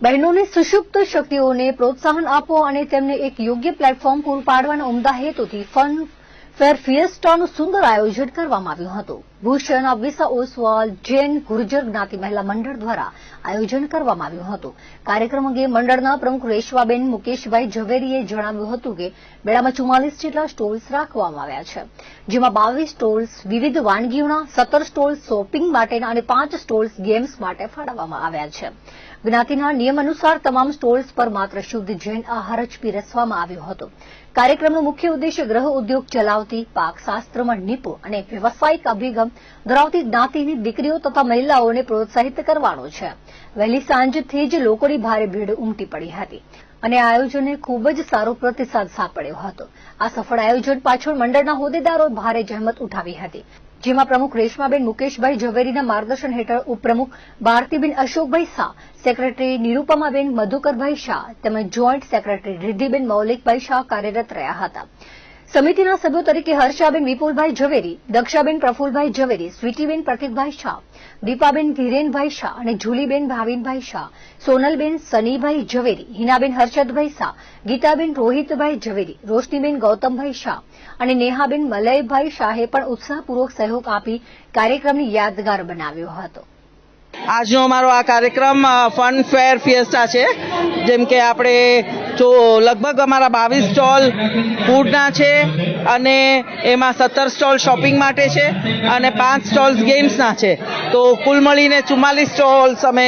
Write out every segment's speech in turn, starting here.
બહેનોની સુષુપ્ત શક્તિઓને પ્રોત્સાહન આપો અને તેમને એક યોગ્ય પ્લેટફોર્મ પૂરું પાડવાના ઉમદા હેતુથી ફન ફેર ફિએસ્ટાનું સુંદર આયોજન કરવામાં આવ્યું હતું. ભૂષણ વિસા ઓસવાલ જૈન ગુર્જર જ્ઞાતિ મહિલા મંડળ દ્વારા આયોજન કરવામાં આવ્યું હતું. કાર્યક્રમ અંગે મંડળના પ્રમુખ રેશવાબેન મુકેશભાઈ ઝવેરીએ જણાવ્યું હતું કે મેળામાં 44 જેટલા સ્ટોલ્સ રાખવામાં આવ્યા છે, જેમાં 22 સ્ટોલ્સ વિવિધ વાનગીઓના, 17 સ્ટોલ્સ શોપિંગ માટેના અને 5 સ્ટોલ્સ ગેમ્સ માટે ફાળવવામાં આવ્યા છે. જ્ઞાતિના નિયમ અનુસાર તમામ સ્ટોલ્સ પર માત્ર શુદ્ધ જૈન આહાર જ પીરસવામાં આવ્યો હતો. કાર્યક્રમનો મુખ્ય ઉદ્દેશ્ય ગ્રહ ઉદ્યોગ ચલાવતી, પાકશાસ્ત્રમાં નિપુણ અને વ્યવસાયિક અભિગમ ધરાવતી જ્ઞાતિની દીકરીઓ તથા મહિલાઓને પ્રોત્સાહિત કરવાનો છે. વહેલી સાંજથી જ લોકોની ભારે ભીડ ઉમટી પડી હતી અને આ આયોજનને ખૂબ જ સારો પ્રતિસાદ સાંપડ્યો હતો. આ સફળ આયોજન પાછળ મંડળના હોદ્દેદારોએ ભારે જહેમત ઉઠાવી હતી, જેમાં પ્રમુખ રેશમાબેન મુકેશભાઈ ઝવેરીના માર્ગદર્શન હેઠળ ઉપપ્રમુખ ભારતીબેન અશોકભાઈ શાહ, સેક્રેટરી નિરૂપમાબેન મધુકરભાઈ શાહ તેમજ જોઈન્ટ સેક્રેટરી રિદ્ધિબેન મૌલિકભાઈ શાહ કાર્યરત રહ્યા હતા. સમિતિના સભ્યો તરીકે હર્ષાબેન વિપુલભાઈ ઝવેરી, દક્ષાબેન પ્રફુલભાઈ ઝવેરી, સ્વીટીબેન પ્રતિકભાઈ શાહ, દીપાબેન ધીરેનભાઈ શાહ અને જુલીબેન ભાવિનભાઈ શાહ, સોનલબેન સનીભાઈ ઝવેરી, હિનાબેન હર્ષદભાઈ શાહ, ગીતાબેન રોહિતભાઈ ઝવેરી, રોશનીબેન ગૌતમભાઈ શાહ અને નેહાબેન મલયભાઈ શાહે પણ ઉત્સાહપૂર્વક સહયોગ આપી કાર્યક્રમને યાદગાર બનાવ્યો હતો. આજનો અમારો આ કાર્યક્રમ ફન ફેર ફિએસ્ટા છે. જેમ કે આપણે લગભગ અમારા 22 સ્ટોલ ફૂડના છે અને એમાં 17 સ્ટોલ શોપિંગ માટે છે અને 5 સ્ટોલ્સ ગેમ્સના છે. તો કુલ મળીને 44 સ્ટોલ્સ અમે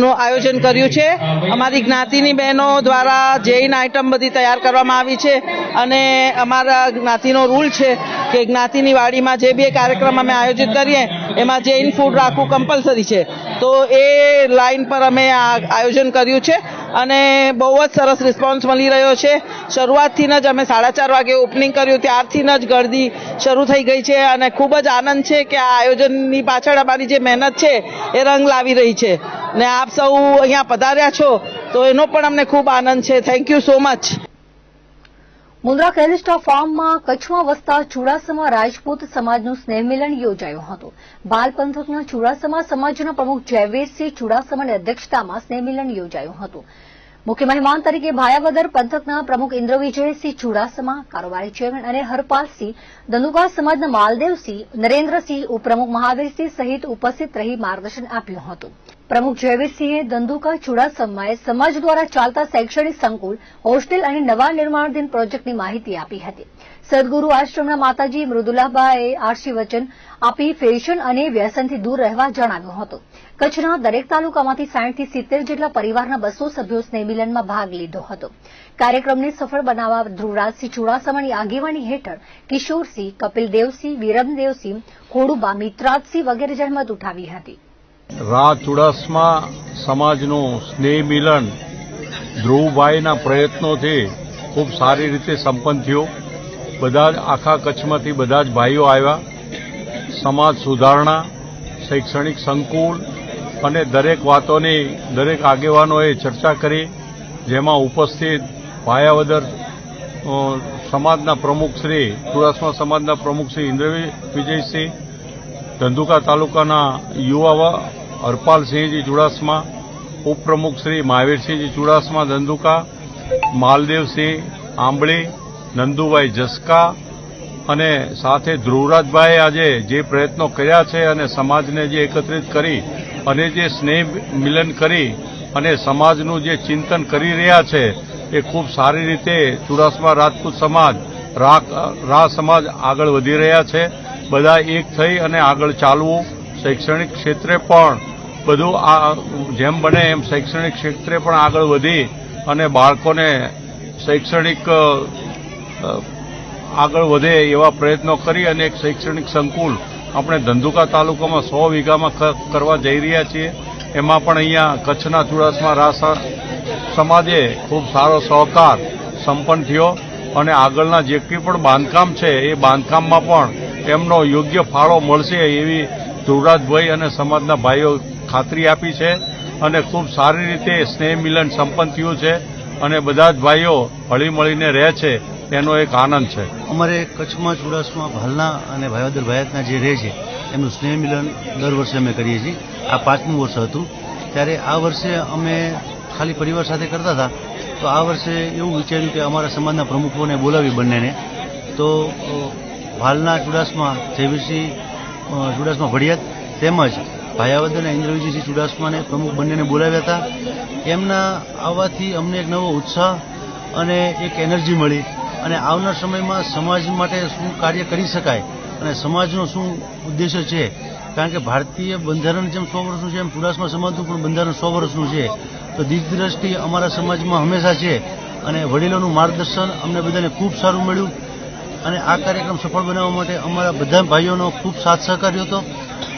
નું આયોજન કર્યું છે. અમારી જ્ઞાતિની બહેનો દ્વારા જૈન આઇટમ બધી તૈયાર કરવામાં આવી છે અને અમારા જ્ઞાતિનો રૂલ છે કે જ્ઞાતિની વાડીમાં જે બી કાર્યક્રમ અમે આયોજિત કરીએ એમાં જૈન ફૂડ રાખવું કમ્પલસરી છે. તો એ લાઈન પર અમે આ આયોજન કર્યું છે અને બહુ જ સરસ રિસ્પોન્સ મળી રહ્યો છે. શરૂઆતથી જ અમે 4:30 વાગે ઓપનિંગ કર્યું, ત્યારથી જ ગળદી શરૂ થઈ ગઈ છે અને ખૂબ જ આનંદ છે કે આ આયોજનની પાછળ અમારી જે મહેનત છે એ રંગ લાવી રહી છે ને આપ સૌ અહીંયા પધાર્યા છો તો એનો પણ અમને ખૂબ આનંદ છે. Thank you so much. Mundra Calista ફાર્મમાં કચ્છમાં વસતા ચુડાસમા રાજપૂત સમાજનું સ્નેહ મિલન યોજાયું હતું. બાલ પંથકના ચુડાસમા સમાજના પ્રમુખ જયવીરસિંહ ચુડાસમાની અધ્યક્ષતામાં સ્નેહ મિલન યોજાયું હતું. મુખ્ય મહેમાન તરીકે ભાયાવદર પંથકના પ્રમુખ ઇન્દ્રવિજયસિંહ ચુડાસમા, કારોબારી ચેરમેન અને હરપાલસિંહ, ધંધુકા સમાજના માલદેવસિંહ, નરેન્દ્રસિંહ, ઉપપ્રમુખ મહાવીરસિંહ સહિત ઉપસ્થિત રહી માર્ગદર્શન આપ્યું હતું. પ્રમુખ જયવીરસિંહે ધંધુકા ચુડાસમાએ સમાજ દ્વારા ચાલતા શૈક્ષણિક સંકુલ, હોસ્ટેલ અને નવા નિર્માણાધીન પ્રોજેક્ટની માહિતી આપી હતી. સદગુરુ આશ્રમના માતાજી મૃદુલાબાએ આશીર્વચન આપી ફેશન અને વ્યસનથી દૂર રહેવા જણાવ્યું હતું. કચ્છના દરેક તાલુકામાંથી 60 થી 70 જેટલા પરિવારના 200 સભ્યો સ્નેહમિલનમાં ભાગ લીધો હતો. કાર્યક્રમને સફળ બનાવવા ધ્રુવરાજસિંહ ચુડાસમાની આગેવાની હેઠળ કિશોરસિંહ, કપિલદેવસિંહ, વિરમદેવસિંહ, ખોડુબા, મિત્રાજસિંહ વગેરે જહેમત ઉઠાવી હતી. ચુડાસમા સમાજનું સ્નેહ મિલન ધ્રુવભાઈના પ્રયત્નોથી ખૂબ સારી રીતે સંપન્ન થયું. બધા જ આખા કચ્છમાંથી બધા જ ભાઈઓ આવ્યા. સમાજ સુધારણા, શૈક્ષણિક સંકુલ અને દરેક વાતોની દરેક આગેવાનોએ ચર્ચા કરી, જેમાં ઉપસ્થિત ભાયાવદર સમાજના પ્રમુખશ્રી, ચુડાસમા સમાજના પ્રમુખશ્રી ઇન્દ્રવિજયસિંહ, ધંધુકા તાલુકાના યુવા હરપાલસિંહજી ચુડાસમા, ઉપપ્રમુખ શ્રી મહાવીરસિંહજી ચુડાસમા ધંધુકા, માલદેવસિંહ આંબળી, નંદુભાઈ જસકા અને સાથે ધ્રુવરાજભાઈએ આજે જે પ્રયત્નો કર્યા છે અને સમાજને જે એકત્રિત કરી અને જે સ્નેહ મિલન કરી અને સમાજનું જે ચિંતન કરી રહ્યા છે એ ખૂબ સારી રીતે ચુડાસમા રાજપૂત સમાજ, રા સમાજ આગળ વધી રહ્યા છે. બધા એક થઈ અને આગળ ચાલવું. શૈક્ષણિક ક્ષેત્રે પણ બધું જેમ બને એમ શૈક્ષણિક ક્ષેત્રે પણ આગળ વધી અને બાળકોને શૈક્ષણિક આગળ વધે એવા પ્રયત્નો કરી અને એક શૈક્ષણિક સંકુલ આપણે ધંધુકા તાલુકામાં 100 વીઘામાં કરવા જઈ રહ્યા છીએ. એમાં પણ અહીંયા કચ્છના ચુડાસમા રા સમાજે ખૂબ સારો સહકાર સંપન્ન થયો અને આગળના જે કંઈ પણ બાંધકામ છે એ બાંધકામમાં પણ એમનો યોગ્ય ફાળો મળશે એવી ધ્રુવરાજભાઈ અને સમાજના ભાઈઓ ખાતરી આપી છે અને ખૂબ સારી રીતે સ્નેહ મિલન સંપન્ન થયું છે અને બધા જ ભાઈઓ હળીમળીને રહે છે એનો એક આનંદ છે. અમારે કચ્છમાં ચુડાસમા ભાલના અને ભાયાવદર ભાયતના જે રહે છે એમનું સ્નેહ મિલન દર વર્ષે અમે કરીએ છીએ. આ 5મું વર્ષ હતું. ત્યારે આ વર્ષે અમે ખાલી પરિવાર સાથે કરતા હતા, તો આ વર્ષે એવું વિચાર્યું કે અમારા સમાજના પ્રમુખોને બોલાવી બંનેને. તો ભાલના ચુડાસમા જયવીરસિંહ ચુડાસમા ભડિયાત તેમજ ભાયાવદર અને ઇન્દ્રવિજયસિંહ ચુડાસમાને પ્રમુખ બંનેને બોલાવ્યા હતા. એમના આવવાથી અમને એક નવો ઉત્સાહ અને એક એનર્જી મળી અને આવનાર સમયમાં સમાજ માટે શું કાર્ય કરી શકાય અને સમાજનો શું ઉદ્દેશ્ય છે, કારણ કે ભારતીય બંધારણ જેમ 100 વર્ષનું છે એમ ચુડાસમા સમાજનું પણ બંધારણ 100 વર્ષનું છે. તો દીર્ઘદ્રષ્ટિ અમારા સમાજમાં હંમેશા છે અને વડીલોનું માર્ગદર્શન અમને બધાને ખૂબ સારું મળ્યું અને આ કાર્યક્રમ સફળ બનાવવા માટે અમારા બધા ભાઈઓનો ખૂબ સાથ સહકાર હતો.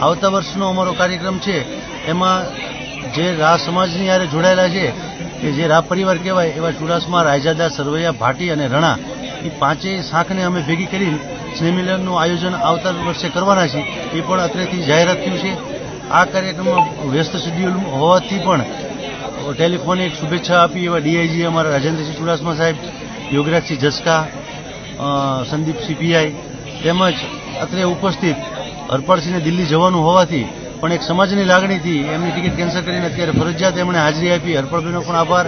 આવતા વર્ષનો અમારો કાર્યક્રમ છે એમાં જે રા સમાજની હારે જોડાયેલા છે કે જે રા પરિવાર કહેવાય એવા ચુડાસમા, રાયજાદા, સરવૈયા, ભાટી અને રણા એ પાંચેય શાખને અમે ભેગી કરીને સ્નેહમિલનનું આયોજન આવતા વર્ષે કરવાના છીએ. એ પણ અત્રેથી જાહેરાત થયું છે. આ કાર્યક્રમમાં વ્યસ્ત શેડ્યુલ હોવાથી પણ ટેલિફોનિક શુભેચ્છા આપી એવા ડીઆઈજી અમારા રાજેન્દ્રસિંહ ચુડાસમા સાહેબ, યોગરાજસિંહ જસકા, સંદીપસિંહ પીઆઈ તેમજ અત્રે ઉપસ્થિત હરપાળસિંહને દિલ્હી જવાનું હોવાથી પણ એક સમાજની લાગણીથી એમની ટિકિટ કેન્સલ કરીને અત્યારે ફરજિયાત એમણે હાજરી આપી. હરપાળભાઈનો પણ આભાર,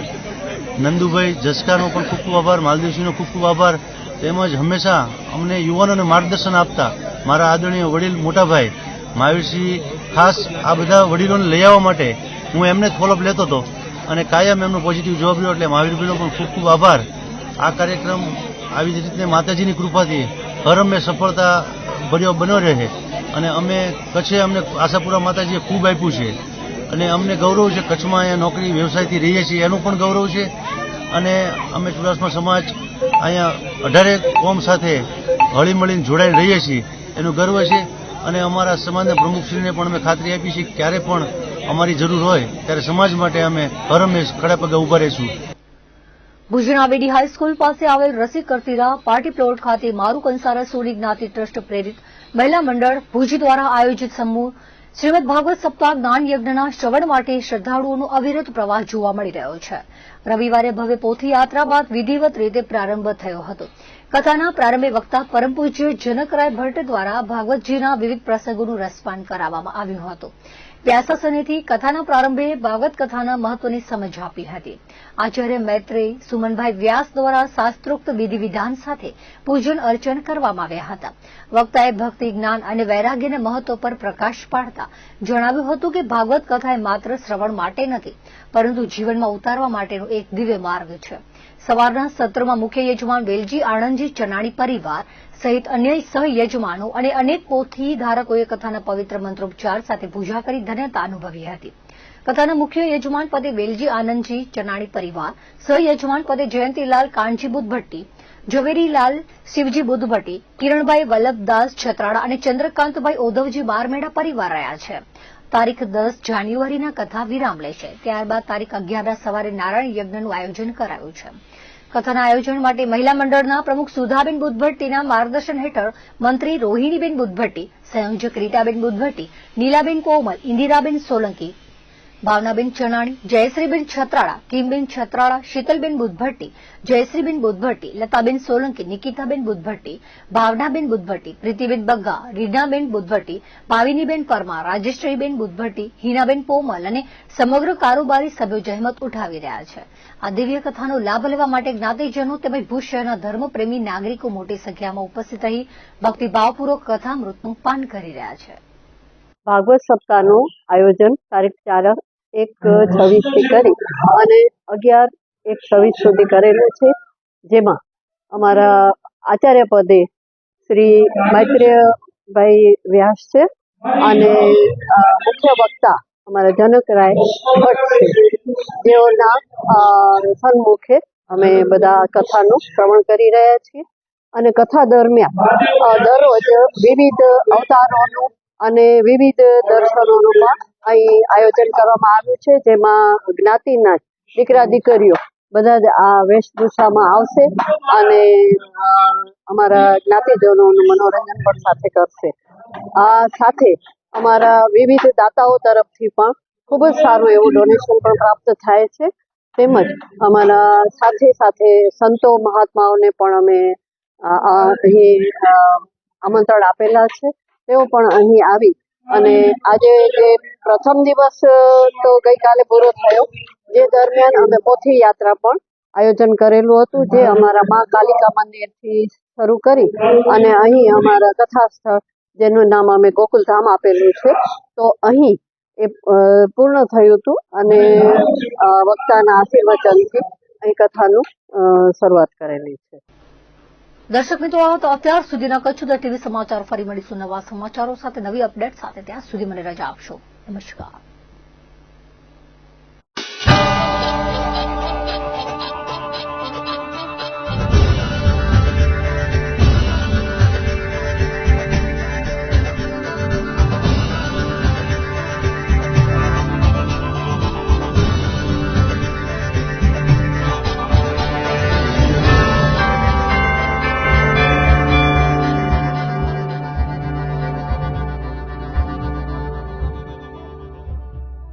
નંદુભાઈ જસકાનો પણ ખૂબ ખૂબ આભાર, માલદેવસિંહનો ખૂબ ખૂબ આભાર. તેમજ હંમેશા અમને યુવાનોને માર્ગદર્શન આપતા મારા આદરણીય વડીલ મોટાભાઈ મહાવીરસિંહ, ખાસ આ બધા વડીલોને લઈ આવવા માટે હું એમને જ ફોલોઅપ લેતો હતો અને કાયમ એમનો પોઝિટિવ જવાબ રહ્યો, એટલે મહાવીરભાઈનો પણ ખૂબ ખૂબ આભાર. આ કાર્યક્રમ આવી જ રીતે માતાજીની કૃપાથી હર હંમેશ સફળતા ભર્યો બન્યો રહે અને અમે કચ્છે અમને આશાપુરા માતાજીએ ખૂબ આપ્યું છે અને અમને ગૌરવ છે કચ્છમાં અહીંયા નોકરી વ્યવસાયથી રહીએ છીએ એનું પણ ગૌરવ છે અને અમે ચુડાસમા સમાજ અહીંયા 18 કોમ સાથે હળીમળીને જોડાઈને રહીએ છીએ એનું ગર્વ છે અને અમારા સમાજના પ્રમુખશ્રીને પણ અમે ખાતરી આપી છે કે ક્યારે પણ અમારી જરૂર હોય ત્યારે સમાજ માટે અમે હર હંમેશ ખડા પગે ઊભા રહીશું. ભુજના આવેડી હાઈસ્કૂલ પાસે આવેલ રસી કરતીરા પાર્ટી પ્લોટ ખાતે મારું કંસારા સોની જ્ઞાતિ ટ્રસ્ટ પ્રેરિત મહિલા મંડળ ભુજ દ્વારા આયોજિત સમૂહ શ્રીમદ ભાગવત સપ્તાહ જ્ઞાન યજ્ઞના શ્રવણ માટે શ્રદ્ધાળુઓનો અવિરત પ્રવાહ જોવા મળી રહ્યો છે. રવિવારે ભવ્ય પોથી યાત્રા બાદ વિધિવત રીતે પ્રારંભ થયો હતો. કથાના પ્રારંભે વક્તા પરમ પૂજ્ય જનકરાય ભટ્ટ દ્વારા ભાગવતજીના વિવિધ પ્રસંગોનું રસપાન કરાવવામાં આવ્યું હતું. વ્યાસાસનેથી કથાના પ્રારંભે ભાગવત કથાના મહત્વની સમજ આપી હતી. આચાર્ય મૈત્રેય સુમનભાઈ વ્યાસ દ્વારા શાસ્ત્રોક્ત વિધિ વિધાન સાથે પૂજન અર્ચન કરવામાં આવ્યા હતા. વક્તાએ ભક્તિ, જ્ઞાન અને વૈરાગ્યના મહત્વ પર પ્રકાશ પાડતા જણાવ્યું હતું કે ભાગવત કથા એ માત્ર શ્રવણ માટે નથી, પરંતુ જીવનમાં ઉતારવા માટેનો એક દિવ્ય માર્ગ છે. સવારના સત્રમાં મુખ્ય યજમાન વેલજી આણંદજી ચનાણી પરિવાર સહિત અન્ય સહયજમાનો અને અનેક પોથી ધારકોએ કથાના પવિત્ર મંત્રોચ્ચાર સાથે પૂજા કરી ધન્યતા અનુભવી હતી. કથાના મુખ્ય યજમાન પદે વેલજી આનંદજી ચનાણી પરિવાર, સહયજમાન પદે જયંતીલાલ કાનજી બુદ્ધભટ્ટી, ઝવેરીલાલ શિવજી બુદ્ધભટ્ટી, કિરણભાઈ વલ્લભદાસ છત્રાળા અને ચંદ્રકાંતભાઈ ઓધવજી બારમેડા પરિવાર રહ્યા છે. તારીખ 10 જાન્યુઆરીના કથા વિરામ લેશે. ત્યારબાદ તારીખ 11ના સવારે નારાયણ યજ્ઞનું આયોજન કરાયું છે. કથાના આયોજન માટે મહિલા મંડળના પ્રમુખ સુધાબેન બુદ્ધભટ્ટીના માર્ગદર્શન હેઠળ મંત્રી રોહિણીબેન બુદ્ધભટ્ટી, સંયોજક રીટાબેન બુદ્ધભટ્ટી, નીલાબેન કોમલ, ઇન્દિરાબેન સોલંકી, ભાવનાબેન ચનાણી, જયશ્રીબેન છત્રાળા, કિમબેન છત્રાળા, શીતલબેન બુદ્ધભટ્ટી, જયશ્રીબેન બુદ્ધભટ્ટી, લતાબેન સોલંકી, નિકિતાબેન બુદ્ધભટ્ટી, ભાવનાબેન બુદ્ધભટ્ટી, પ્રીતિબેન બગ્ગા, રીનાબેન બુદ્ધભટ્ટી, પાવિનીબેન પરમાર, રાજેશ્રીબેન બુદ્ધભટ્ટી, હિનાબેન પોમલ અને સમગ્ર કારોબારી સભ્યો જહેમત ઉઠાવી રહ્યા છે. આ દિવ્ય કથાનો લાભ લેવા માટે જ્ઞાતિજનો તેમજ ભુજ શહેરના ધર્મપ્રેમી નાગરિકો મોટી સંખ્યામાં ઉપસ્થિત રહી ભક્તિભાવપૂર્વક કથામૃતનું પાન કરી રહ્યા છે. ભાગવત સપ્તાહનું આયોજન તારીખ 4/1/26 કરી અને 11/1/26 સુધી કરેલું છે. જેમાં અમારા આચાર્ય પદે શ્રી મૈત્રેયભાઈ વ્યાસ છે અને મુખ્ય વક્તા અમારા જનકરાય ભટ્ટ છે, જેઓના સન્મુખે અમે બધા કથાનું શ્રવણ કરી રહ્યા છીએ. અને કથા દરમિયાન દરરોજ વિવિધ અવતારોનું અને વિવિધ દર્શનોનું પણ અહીં આયોજન કરવામાં આવ્યું છે, જેમાં જ્ઞાતિના દીકરા દીકરીઓ બધા જ આ વેશભૂષામાં આવશે અને અમારા જ્ઞાતિજનોનું મનોરંજન પણ સાથે કરશે. આ સાથે અમારા વિવિધ દાતાઓ તરફથી પણ ખૂબ જ સારું એવું ડોનેશન પણ પ્રાપ્ત થાય છે. તેમજ અમારા સાથે સાથે સંતો મહાત્માઓને પણ અમે અહીં આમંત્રણ આપેલા છે. તેઓ પણ અહીં આવી અને આજે જે પ્રથમ દિવસ તો ગઈકાલે પૂરો થયો, જે દરમિયાન અમે પોથી યાત્રા પણ આયોજન કરેલું હતું, જે અમારા મા કાલિકા મંદિરથી શરૂ કરી અને અહીં અમારા કથા સ્થળ જેનું નામ અમે ગોકુલધામ આપેલું છે, તો અહીં એ પૂર્ણ થયું હતું અને વક્તાના આશીર્વચનથી અહીં કથાનું શરૂઆત કરેલી છે. દર્શક મિત્રો, તો અત્યાર સુધીના કચ્છ ટીવી સમાચાર. ફરી મળીશું નવા સમાચારો સાથે, નવી અપડેટ સાથે. ત્યાં સુધી મને રજા આપશો. નમસ્કાર.